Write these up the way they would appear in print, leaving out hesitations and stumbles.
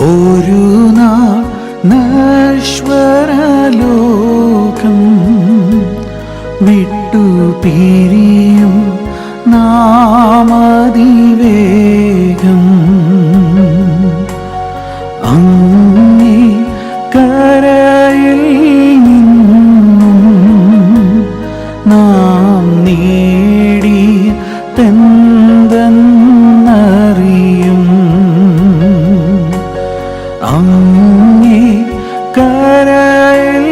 ഒരു നാൾ നശ്വരലോകം വിട്ടു പിരിയും നാമതിവേഗം. അങ്ങേ കരയിൽ നിന്നും നാം നേടിയ തെന്തെന്നറിയും. അങ്ങേ കരയിൽ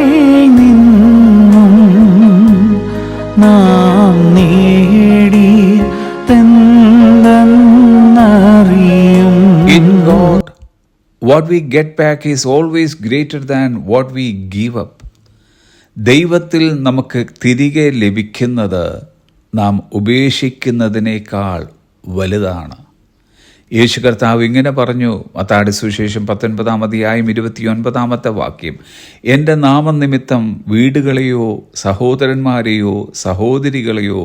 നിന്നും നാം നേടിയ തെന്തെന്നറിയും. In God, what we get back is always greater than what we give up. ദൈവത്തിൽ നമുക്ക് തിരികെ ലഭിക്കുന്നത് നാം ഉപേക്ഷിക്കുന്നതിനേക്കാൾ വലുതാണ്. യേശു കർത്താവ് ഇങ്ങനെ പറഞ്ഞു, മത്തായിയുടെ സുവിശേഷം 19:29 എൻ്റെ നാമനിമിത്തം വീടുകളെയോ സഹോദരന്മാരെയോ സഹോദരികളെയോ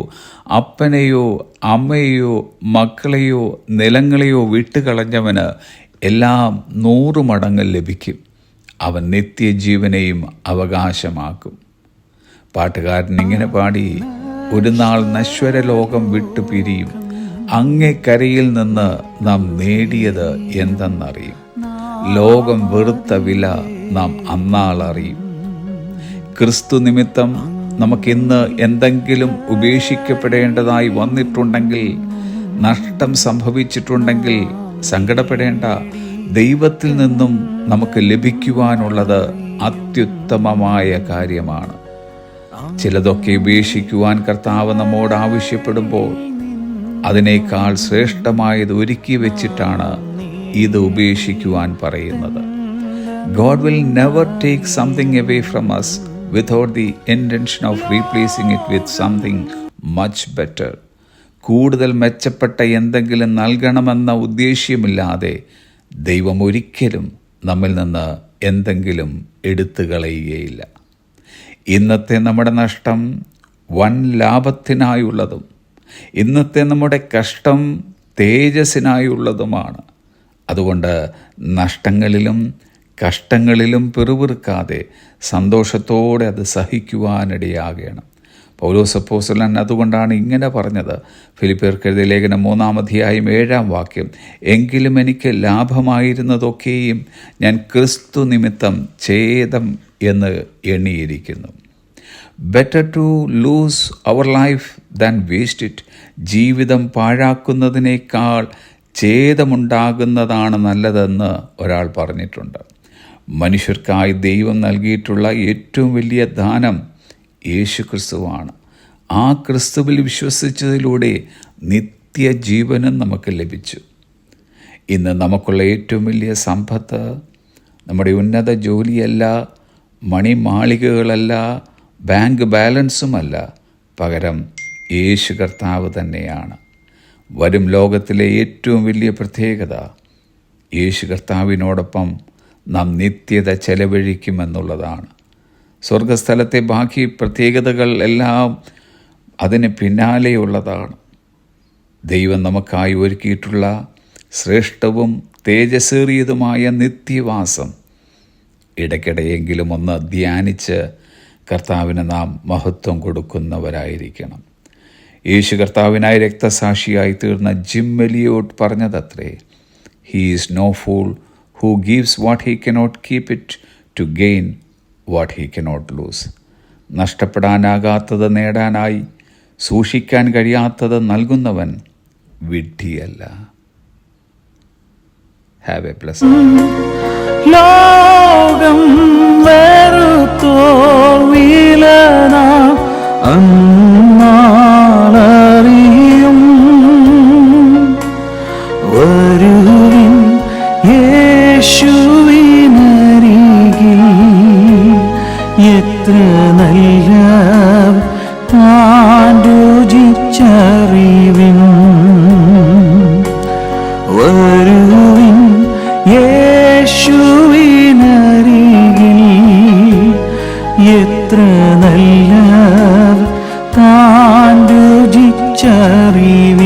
അപ്പനെയോ അമ്മയെയോ മക്കളെയോ നിലങ്ങളെയോ വിട്ടുകളഞ്ഞവന് എല്ലാം 100 മടങ്ങ് ലഭിക്കും. അവൻ നിത്യജീവനെയും അവകാശമാക്കും. പാട്ടുകാരൻ ഇങ്ങനെ പാടി, ഒരു നാൾ നശ്വര ലോകം വിട്ടു പിരിയും, അങ്ങേ കരയിൽ നിന്ന് നാം നേടിയത് എന്തെന്നറിയും. ലോകം വെറുത്ത വില നാം അന്നാളറിയും. ക്രിസ്തു നിമിത്തം നമുക്കിന്ന് എന്തെങ്കിലും ഉപേക്ഷിക്കപ്പെടേണ്ടതായി വന്നിട്ടുണ്ടെങ്കിൽ, നഷ്ടം സംഭവിച്ചിട്ടുണ്ടെങ്കിൽ സങ്കടപ്പെടേണ്ട. ദൈവത്തിൽ നിന്നും നമുക്ക് ലഭിക്കുവാനുള്ളത് അത്യുത്തമമായ കാര്യമാണ്. ചിലതൊക്കെ ഉപേക്ഷിക്കുവാൻ കർത്താവ് നമ്മോട് ആവശ്യപ്പെടുമ്പോൾ അതിനേക്കാൾ ശ്രേഷ്ഠമായത് ഒരുക്കി വെച്ചിട്ടാണ് ഇത് ഉപേക്ഷിക്കുവാൻ പറയുന്നത്. God will never take something away from us without the intention of replacing it with something much better. കൂടുതൽ മെച്ചപ്പെട്ട എന്തെങ്കിലും നൽകണമെന്ന ഉദ്ദേശ്യമില്ലാതെ ദൈവം ഒരിക്കലും നമ്മിൽ നിന്ന് എന്തെങ്കിലും എടുത്തു കളയുകയില്ല. ഇന്നത്തെ നമ്മുടെ നഷ്ടം വൻ ലാഭത്തിനായുള്ളതും ഇന്നത്തെ നമ്മുടെ കഷ്ടം തേജസ്സിനായുള്ളതുമാണ്. അതുകൊണ്ട് നഷ്ടങ്ങളിലും കഷ്ടങ്ങളിലും പിറുപിറുക്കാതെ സന്തോഷത്തോടെ അത് സഹിക്കുവാനിടയാകണം. പൗലോസ് അപ്പോസ്തലൻ അതുകൊണ്ടാണ് ഇങ്ങനെ പറഞ്ഞത്. ഫിലിപ്പിയർക്ക് എഴുതിയ ലേഖനം 3:7 എങ്കിലും എനിക്ക് ലാഭമായിരുന്നതൊക്കെയും ഞാൻ ക്രിസ്തു നിമിത്തം ഛേദം എന്ന് എണ്ണിയിരിക്കുന്നു. Better to lose our life than waste it. ജീവിതം പാഴാക്കുന്നതിനേക്കാൾ ഛേദമുണ്ടാകുന്നതാണ് നല്ലതെന്ന് ഒരാൾ പറഞ്ഞിട്ടുണ്ട്. മനുഷ്യർക്കായി ദൈവം നൽകിയിട്ടുള്ള ഏറ്റവും വലിയ ദാനം യേശു ക്രിസ്തുവാണ്. ആ ക്രിസ്തുവിൽ വിശ്വസിച്ചതിലൂടെ നിത്യജീവനും നമുക്ക് ലഭിച്ചു. ഇന്ന് നമുക്കുള്ള ഏറ്റവും വലിയ സമ്പത്ത് നമ്മുടെ ഉന്നത ജോലിയല്ല, മണിമാളികകളല്ല, ബാങ്ക് ബാലൻസുമല്ല. പകരം യേശു കർത്താവ് തന്നെയാണ്. വരും ലോകത്തിലെ ഏറ്റവും വലിയ പ്രത്യേകത യേശു കർത്താവിനോടൊപ്പം നാം നിത്യത ചെലവഴിക്കുമെന്നുള്ളതാണ്. സ്വർഗസ്ഥലത്തെ ബാക്കി പ്രത്യേകതകൾ എല്ലാം അതിന് പിന്നാലെയുള്ളതാണ്. ദൈവം നമുക്കായി ഒരുക്കിയിട്ടുള്ള ശ്രേഷ്ഠവും തേജസ്സേറിയതുമായ നിത്യവാസം ഇടയ്ക്കിടെയെങ്കിലും ഒന്ന് ധ്യാനിച്ച് കർത്താവിന് നാം മഹത്വം കൊടുക്കുന്നവരായിരിക്കണം. യേശു കർത്താവിനായി രക്തസാക്ഷിയായി തീർന്ന ജിം എലിയോട്ട് പറഞ്ഞതത്രേ, he is no fool who gives what he cannot keep it to gain what he cannot lose. നഷ്ടപ്പെടാനാകാത്തത് നേടാനായി സൂക്ഷിക്കാൻ കഴിയാത്തത് നൽകുന്നവൻ വിഡ്ഢിയല്ല. ഹാവ് എ പ്ലസന്റ് ലോകം വെറുത്തോർ വിലന അന്നാളറിയും. വരുവിൻ യേശുവിനരികിൽ, എത്ര നല്ല താൻ രുചിച്ചറിവിൻ. വരുവിൻ യേശുവിനരികിൽ, എത്ര നല്ല താൻ രുചിച്ചറിവിൻ.